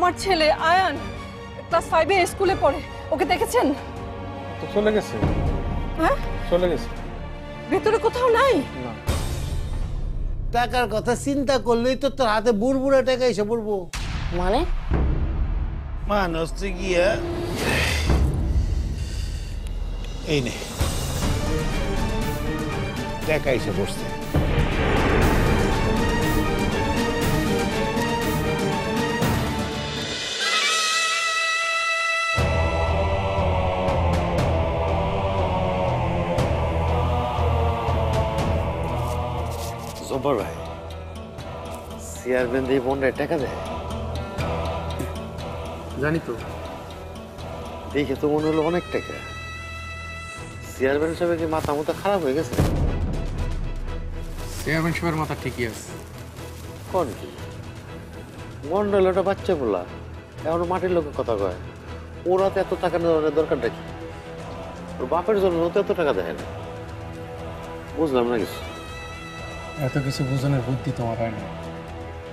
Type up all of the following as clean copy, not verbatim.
আমার ছেলে আয়ান ক্লাস 5 এ স্কুলে পড়ে, ওকে দেখেছেন? তো চলে গেছে। হ্যাঁ, চলে গেছে। ভেতরে কোথাও নাই? না। টাকার কথা চিন্তা করলেই তো তোর হাতে বুড়বুড়া টাকা এসে পড়বো। মানে মানুষ গিয়া এই নে টাকা এসে পড়ছে। জব্বর ভাই, চেয়ারম্যান দিয়ে বন্ডায় টাকা দেয়? জানি তো। দেখে তো মনে হলো অনেক টাকা। চেয়ারম্যান সাহেবের কি মাথা মতো খারাপ হয়ে গেছে? চেয়ারম্যান সাহেবের মাথা ঠিকই আছে। কোন কি মন্ডল ওটা বাচ্চা বলা, এখনো মাটির লোকের কথা কয়। ওরা তো এত টাকা নেওয়ার দরকারটা কি? ওর বাপের জন্য তো এত টাকা দেয় না। বুঝলাম না কিছু। এত কিছু বুঝনের বুদ্ধি তোমার হয় না,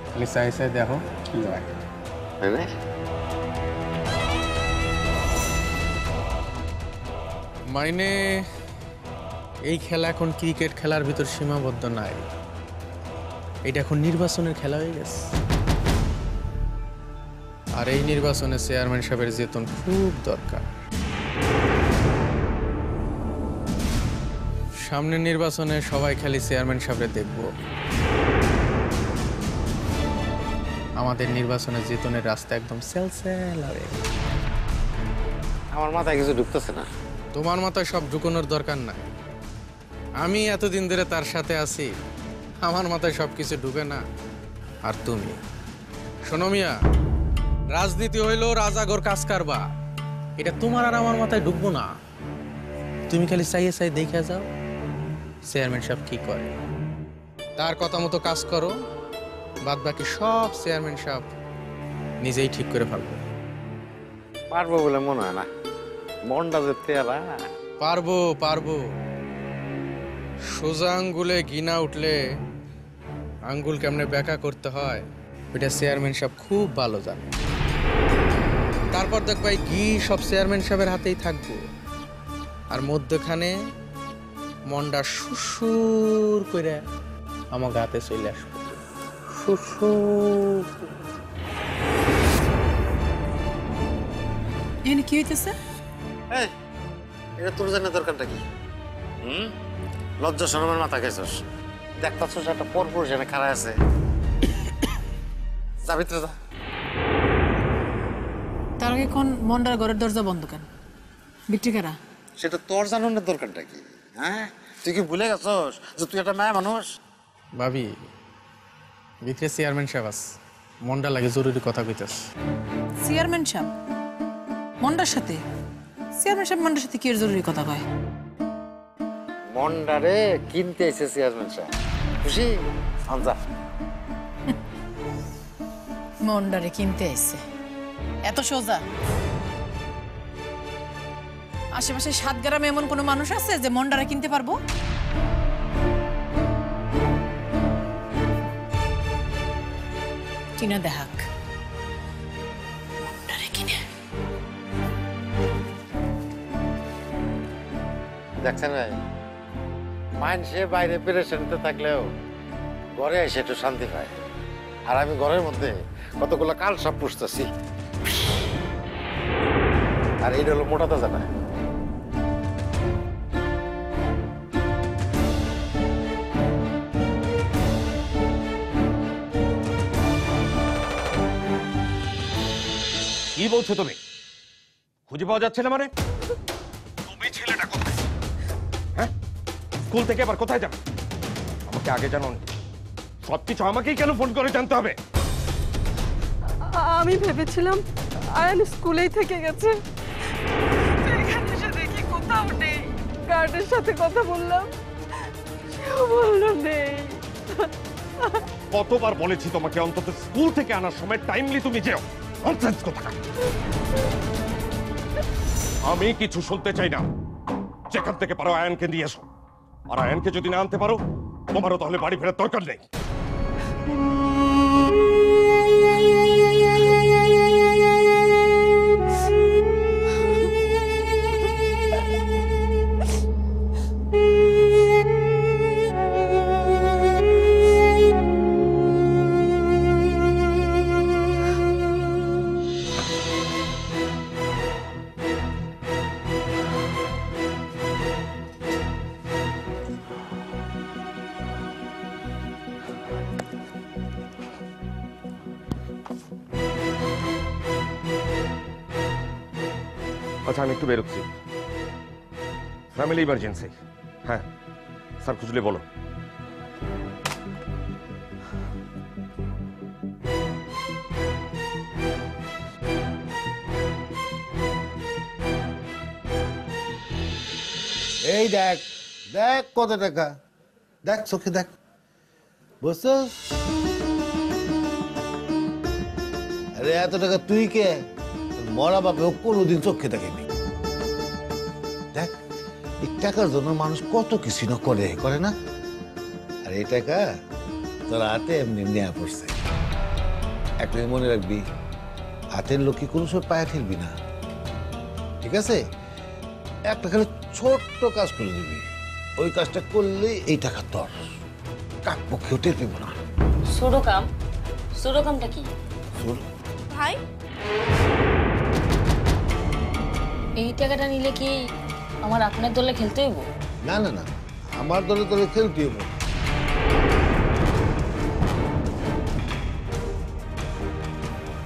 খালি চাই চাই দেখো কি হয়। তাই না? মাইনে এই খেলা এখন ক্রিকেট খেলার ভিতর সীমাবদ্ধ নাই, এটা এখন নির্বাচনের খেলা হয়ে গেছে। আর এই নির্বাচনে চেয়ারম্যান সাহেবের যেতন খুব দরকার। সামনের নির্বাচনে সবাই খালি চেয়ারম্যান সাহেবরে দেখব। আমাদের নির্বাচনে যেতনের রাস্তা একদম সেলসেল হবে। আমার মাথায় কিছু ঢুকতেছে না। তোমার মাথায় সব ঢুকানোর দরকার নাই। আমি এতদিন ধরে তার সাথে আছি, আমার মাথায় সব কিছু ঢুকে না। আর তুমি শোনো মিয়া, রাজনীতি হইল রাজাগর কাজ কারবা, এটা তোমার আর আমার মাথায় ঢুকবো না। তুমি খালি চাইয়ে চাই দেখে যাও চেয়ারম্যান সাহেব কি করে, তার কথা মতো কাজ করো। বাদ বাকি সব চেয়ারম্যান সাহেব নিজেই ঠিক করে ফেলবো। পারবো বলে মনে হয় না। মনটা যে তেরা। পারবো পারবো, সোজা আঙ্গুলে গিনা উঠলে আঙ্গুল কেমনে ব্যাকা করতে হয় এটা চেয়ারম্যান সাহেব খুব ভালো জানে। তারপর দেখবাই ঘি সব চেয়ারম্যান সাহেবের হাতেই থাকবো, আর মধ্যখানে মনটা সুসুর করে আমার হাতে চলে আসবো। সুসুর। এনে কি হইতেছে? এই, এটা তোর জানার দরকারটা কি? লজ্জা শরমের মাথা খেয়েছস? দেখতাছস একটা পরপুর যেন খাড়া আছে। যা ভিতরে যা। তার আগে কোন মন্ডার ঘরের দরজা বন্ধ কেন? বিক্রিকারা সেটা তোর জানানোর দরকারটা কি? হ্যাঁ, তুই কি ভুলে গেছস যে তুই একটা মায়া মানুষ? ভাবি, ভিতরে চেয়ারম্যান সাহেব আছে, মনটা লাগে জরুরি কথা কইতেছ। চেয়ারম্যান সাহেব মন্ডার সাথে? চেয়ারম্যান সাহেব মন্ডার সাথে কি এর জরুরি কথা কয়? মন্ডারে কিনতে এসে চেয়ারম্যান সাহেব খুশি? যা। মন্ডারে কিনতে আইছে? এত সোজা? আশেপাশে 7 গ্রামে এমন কোনো মানুষ আছে যে মন্ডারে কিনতে পারবো? কিনা দেখাক মন্ডারে কিনে। দেখছেন ভাই, মানুষে বাইরে পেরেশানিতে থাকলেও ঘরে এসে একটু শান্তি পায়। আর আমি ঘরের মধ্যে কতগুলো কাল সব পুষতেছি। আর এইটা হলো মোটা তাজা না। কি বলছো তুমি? খুঁজে পাওয়া যাচ্ছে না মানে? তুমি ছেলেটা কোথায়? হ্যাঁ, স্কুল থেকে আবার কোথায় যাবে? আমাকে আগে জানো না? সবকিছু আমাকেই কেন ফোন করে জানতে হবে? আমি ভেবেছিলাম আয়ান স্কুলেই থেকে গেছে, এখানে এসে দেখি কোথাও নেই। গার্ডের সাথে কথা বললাম, সেও বললো নেই। কতবার বলেছি তোমাকে অন্তত স্কুল থেকে আনার সময় টাইমলি তুমি যেও। ননসেন্স কোথাকার। আমি কিছু শুনতে চাই না। যেখান থেকে পারো আয়ানকে নিয়ে এসো। আর আয়ানকে যদি না আনতে পারো, তোমারও তাহলে বাড়ি ফেরার দরকার নেই। আচ্ছা আমি একটু বেরোচ্ছি, ফ্যামিলি ইমার্জেন্সি। হ্যাঁ স্যার খুঁজলে বলো। এই দেখ দেখ কত টাকা, দেখ চোখে দেখ, বুঝছস? আরে এত টাকা তুই কে? তোর মরা বাপে ও কোনোদিন চোখে দেখেনি। দেখ এই টাকার জন্য মানুষ কত কিছু না করে না? আর এই টাকা তোর হাতে এমনি নেওয়া পড়ছে। একটা মনে রাখবি, হাতের লোককে কোনো সময় পায়ে ফেলবি না, ঠিক আছে? একটা খালি ছোট্ট কাজ করে দিবি, ওই কাজটা করলে এই টাকা তোর, কাক পক্ষেও টের পেব না। সুরকাম, সুরকামটা কি শোন, ভাই? এই টাকাটা নিলে কি আমার আপনার দলে খেলতে হইব? না না না, আমার দলে তোরে খেলতে হবে।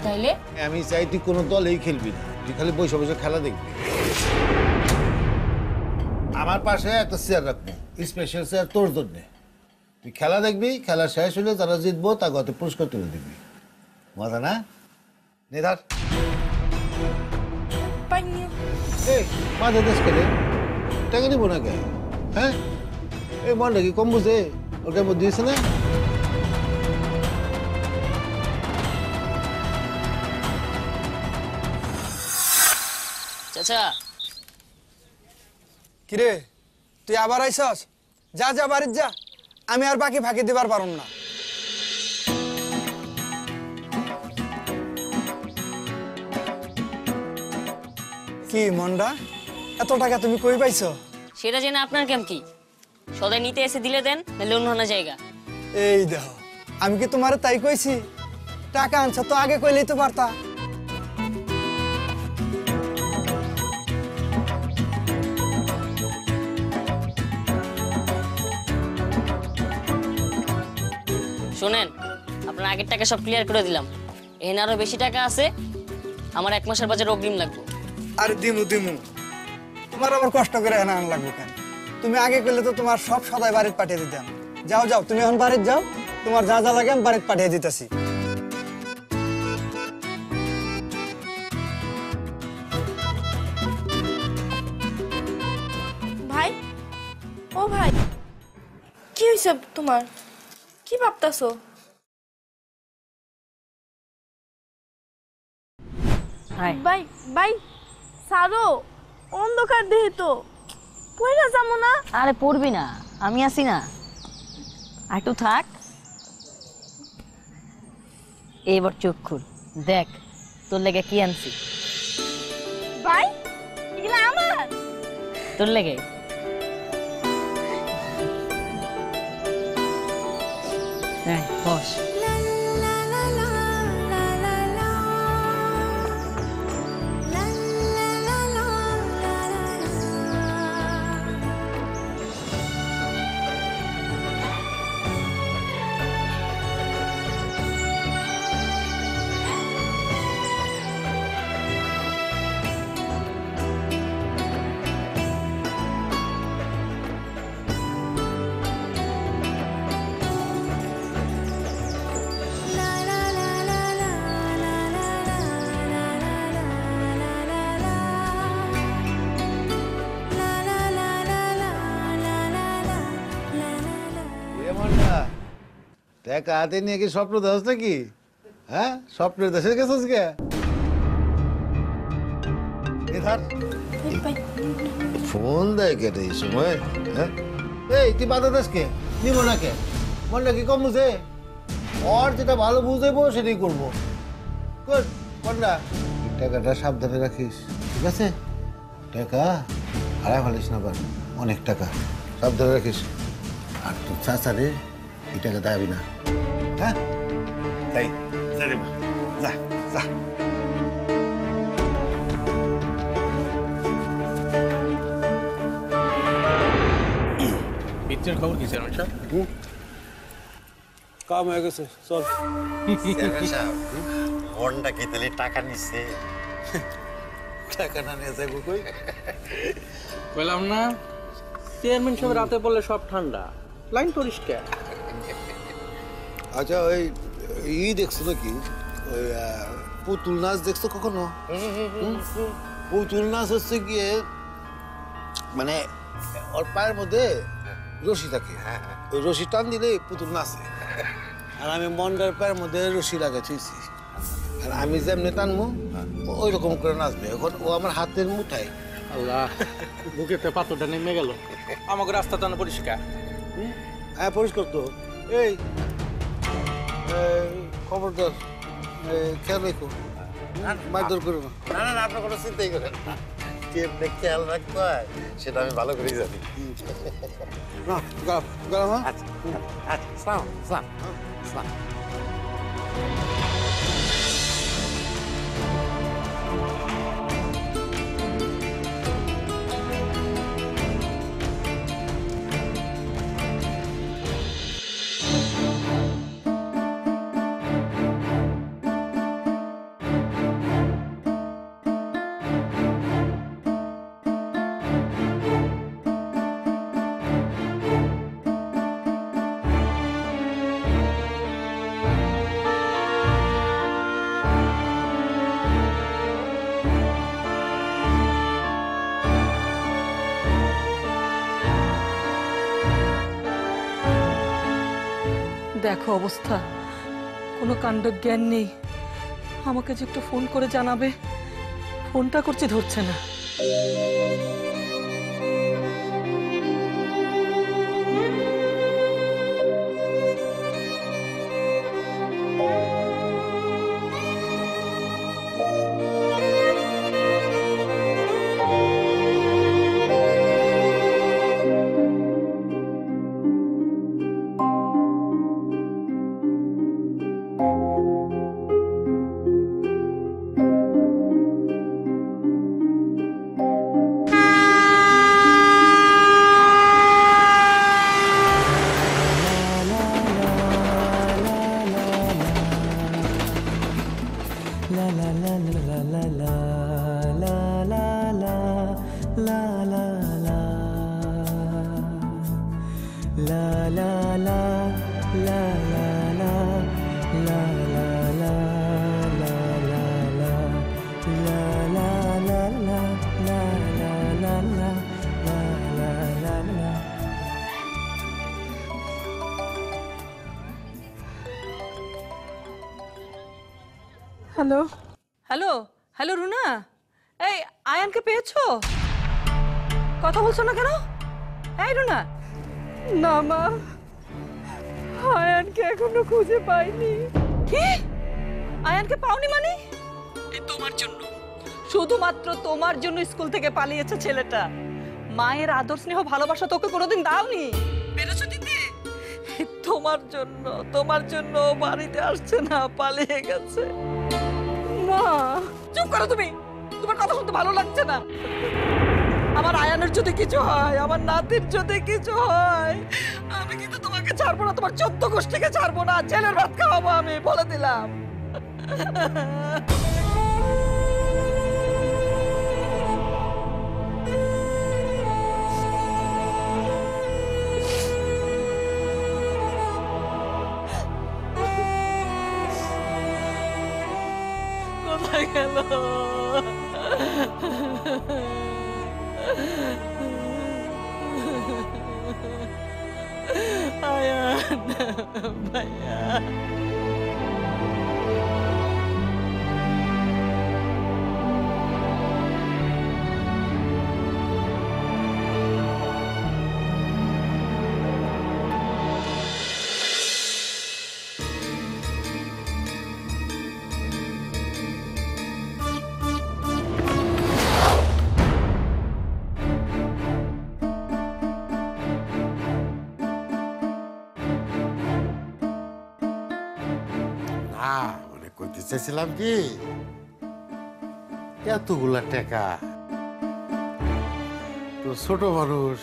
তাইলে আমি চাই তুই কোনো দলেই খেলবি না, তুই খালি বসে বসে খেলা দেখবি। আমার পাশে একটা চেয়ার রাখবো, স্পেশাল চেয়ার তোর জন্য। তুই খেলা দেখবি, খেলা শেষ হলে যারা জিতবো তাকে হাতে পুরস্কার তুলে দিবি। মজা না? নেধার এই মাঝে দেশ খেলে টাকা দিব না কে? হ্যাঁ এই মনটা কি কম বুঝে? ওটা বুদ্ধি দিয়েছে না? চাচা কিরে তুই আবার আইসস? যা যা বাড়ির যা, আমি আর বাকি ফাঁকি দিবার পারুম না। কি মন্ডা, এত টাকা তুমি কই পাইছো? সেটা জেনে আপনার কেম কি? সদাই নিতে এসে দিলে দেন, নাহলে অন্য অন্য জায়গা। এই দেখো, আমি কি তোমার তাই কইছি? টাকা আনছ তো আগে কইলেই তো পারতা। শোনেন, আপনার আগের টাকা সব ক্লিয়ার করে দিলাম। এখানে আরো বেশি টাকা আছে, আমার 1 মাসের বাজার অগ্রিম লাগবে। আরে দিমু দিমু, তোমার আবার কষ্ট করে এনে আন লাগবে কেন? তুমি আগে কইলে তো তোমার সব সদাই বাড়িতে পাঠিয়ে দিতাম। যাও যাও, তুমি এখন বাড়িতে যাও, তোমার যা যা লাগে আমি বাড়িতে পাঠিয়ে দিতেছি। ভাই, ও ভাই, কি হয়েছে তোমার? কি ভাবতাছো? ভাই ভাই সারো, অন্ধকার দেহে তো পয়লা যাবো না। আরে পড়বি না, আমি আছি না, একটু থাক। এবার চোখ খুল, দেখ তোর লেগে কি আনছি। ভাই এগুলা আমার? তোর লেগে। হ্যাঁ বস। টাকা হাতে নিয়ে কি স্বপ্ন দেওয়াস নাকি? হ্যাঁ স্বপ্নের দেশে গেছিস কে? ফোন দেয় কেটে এই সময়? হ্যাঁ এই তুই বাধা দাস কে? নিব না কে? মনটা কি কম বুঝে? ওর যেটা ভালো বুঝেবো সেটাই করবো। কর মনটা, টাকাটা সাবধানে রাখিস, ঠিক আছে? টাকা হারায় ফেলিস না, আবার অনেক টাকা, সাবধানে রাখিস। আর তোর চাচারে এই টাকা দাবি না, হ্যাঁ? তাই যা রে মা, যা যা। পিকচার খবর কি চেয়ারম্যান সাহেব? কাম হয়ে গেছে, চল। মনটা কি তাহলে টাকা নিচ্ছে? টাকা না নিয়ে যাবো কই? বললাম না চেয়ারম্যান সাহেব রাতে বললে সব ঠান্ডা, লাইন পরিষ্কার। আচ্ছা ওই দেখছো নাকি ওই পুতুল নাচ দেখছো কখনো? পুতুল নাচ হচ্ছে গিয়ে মানে ওর পায়ের মধ্যে রশি থাকে, ওই রশি টান দিলে পুতুল নাচে। আর আমি মন্ডার পায়ের মধ্যে রশি লাগাইছি, আর আমি যেমনি টানবো ওই রকম করে নাচবে। এখন ও আমার হাতের মুঠায়। আল্লাহ, বুকেতে পাথরটা নেমে গেল। আমাকে রাস্তা টানা পরিষ্কার। হ্যাঁ পরিষ্কার তো। এই খবরদার খেয়াল রেখো, মারধর করো না। না না, আপনার কোনো চিন্তাই করেন না। কেমনে খেয়াল রাখতে হয় সেটা আমি ভালো করেই জানি। না গেলাম। হ্যাঁ আচ্ছা আচ্ছা, সালাম সালাম সালাম। দেখো অবস্থা, কোনো কাণ্ড জ্ঞান নেই। আমাকে যে একটু ফোন করে জানাবে, ফোনটা করছি ধরছে না। হ্যালো হ্যালো হ্যালো রুনা, এই আয়ানকে পেয়েছো? কথা বলছো না কেন? এই রুনা। না মা, আয়ানকে এখনো খুঁজে পাইনি। কি? আয়ানকে পাওনি মানে? এই তোমার জন্য, শুধুমাত্র তোমার জন্য স্কুল থেকে পালিয়েছে ছেলেটা। মায়ের আদর স্নেহ ভালোবাসা তোকে কোনোদিন দাওনি, পেরেছো দিতে? তোমার জন্য বাড়িতে আসছে না, পালিয়ে গেছে। মা চুপ করো তুমি, তোমার কথা শুনতে ভালো লাগছে না। আমার আয়ানের যদি কিছু হয়, আমার নাতির যদি কিছু হয়, আমি কিন্তু তোমাকে ছাড়বো না, তোমার 14 গোষ্ঠীকে ছাড়বো না। ছেলের ভাত খাওয়াবো আমি, বলে দিলাম। কোথায় গেল? আয়ান ভাইয়া। মানে কইতে চাইছিলাম কি, এতগুলা টাকা তো ছোট মানুষ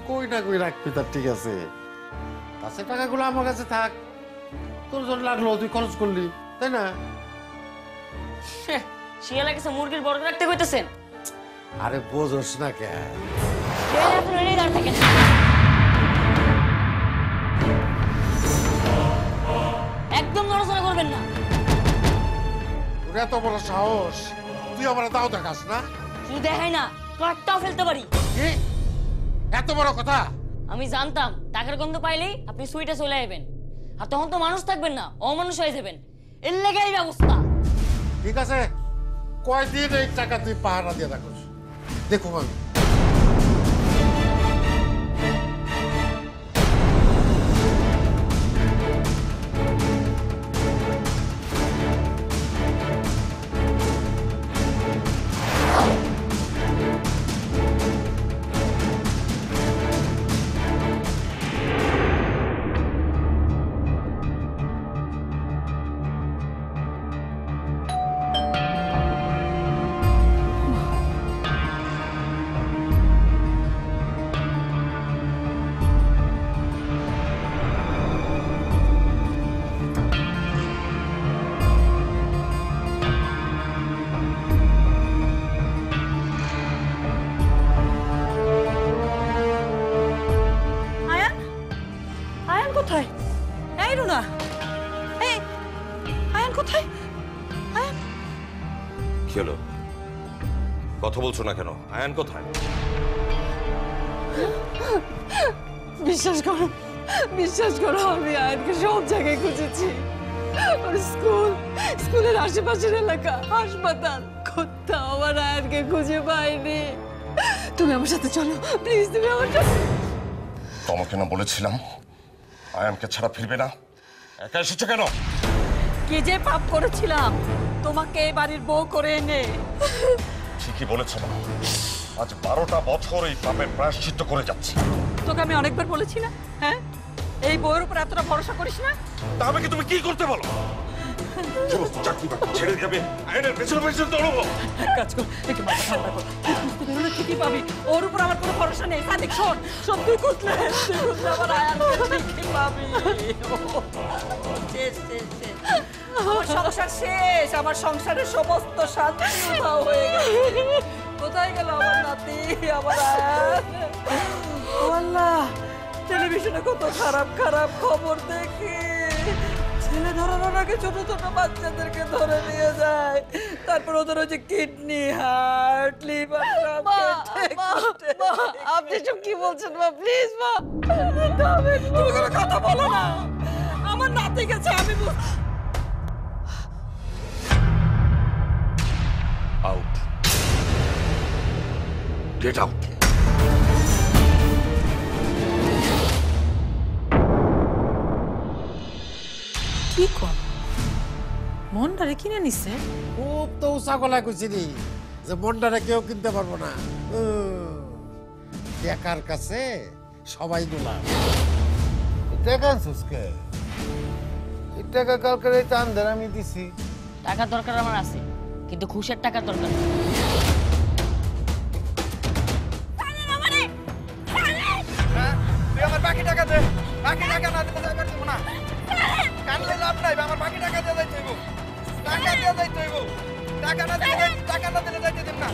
কই না কই রাখবি, তার ঠিক আছে। তাছাড়া টাকাগুলো আমার কাছে থাক, তোর জন্য লাগলো তুই খরচ করলি, তাই না? শিয়ালা কাছে মুরগির বর্গ রাখতে কইতেছেন? আরে বোঝোস না কে? শিয়ালা এখন এড়িয়ে দাঁড় থাকেন। একদম নড়াচড়া করবেন না। তোর এত বড় সাহস, তুই আমার দাও দেখাস না? শুধু দেখাই না, কাঠটাও ফেলতে পারি। কি এত বড় কথা? আমি জানতাম টাকার গন্ধ পাইলেই আপনি সুইটে চলে আসবেন, আর তখন তো মানুষ থাকবেন না, অমানুষ হয়ে যাবেন। এর লেগেই ব্যবস্থা। ঠিক আছে, কয়দিন এই টাকা তুই পাহারা দিয়ে রাখোস, দেখো আমি। আয়ান, আয়ান কোথায়? এই রুনা, এই আয়ান কোথায়? আয়ান, কি হলো? কথা বলছো না কেন? আয়ান কোথায়? বিশ্বাস করো, বিশ্বাস করো, আমি আয়ানকে সব জায়গায় খুঁজেছি। ওর স্কুলের আশেপাশের এলাকা, হাসপাতাল, কোথাও আমার আয়ানকে খুঁজে পাইনি। তুমি আমার সাথে চলো প্লিজ, তুমি আমার সাথে। তোমাকে না বলেছিলাম আয়ানকে ছাড়া ফিরবে না? একা এসেছো কেন? কি যে পাপ করেছিলাম তোমাকে এই বাড়ির বউ করে এনে। ঠিকই বলেছো না, আজ 12টা বছর এই পাপের প্রায়শ্চিত্ত করে যাচ্ছে। তোকে আমি অনেকবার বলেছি না, হ্যাঁ, এই বউয়ের উপর এতটা ভরসা করিস না। তা আমাকে তুমি কি করতে বলো? সমস্ত চাকরি বাকরি ছেড়ে যাবে, আয়নের পেছনে পেছনে দৌড়বো? এক কাজ কর, একটু মাথা ঠান্ডা কর। তুই খুঁজতে বেরোলে ঠিকই পাবি, ওর উপর আমার কোনো ভরসা নেই। সাদিক শোন, শোন, তুই খুঁজলে আমার আয়ানকে ঠিকই পাবি। শেষ, শেষ, শেষ। আমার সংসার শেষ, আমার সংসারের সমস্ত শান্তি উধাও হয়ে গেছে। কোথায় গেল আমার নাতি, আমার আয়ান? ও আল্লাহ, টেলিভিশনে কত খারাপ খারাপ খবর দেখি। ছেলে ধরানোর আগে ছোট ছোট বাচ্চাদেরকে ধরে নিয়ে যায়, তারপর ওদের ওই যে কিডনি, হার্ট, লিভার সব আপনি সব কি বলছেন মা? প্লিজ মা, তুমি কোনো কথা বলো না। আমার নাতি গেছে, আমি আউট, গেট আউট। কি কর মনটারে কিনে নিছে? খুব তো উঁচা গলায় কইছিলি যে মনটারে কেউ কিনতে পারবো না। টাকার কাছে সবাই গোলাম। টাকা আনছিস কে? এই টাকা কালকে এই চান্দের আমি দিছি। টাকার দরকার আমার আছে, কিন্তু ঘুষের টাকার দরকার নেই। তুই আমার বাকি টাকা দে, বাকি টাকা না দিলে যাইবার দেবো না। কানলে লাভ নাই, আমার বাকি টাকা দিয়ে যাইতে হইব, টাকা দিয়ে যাইতে হইব। টাকা না দিলে যাইতে দেব না।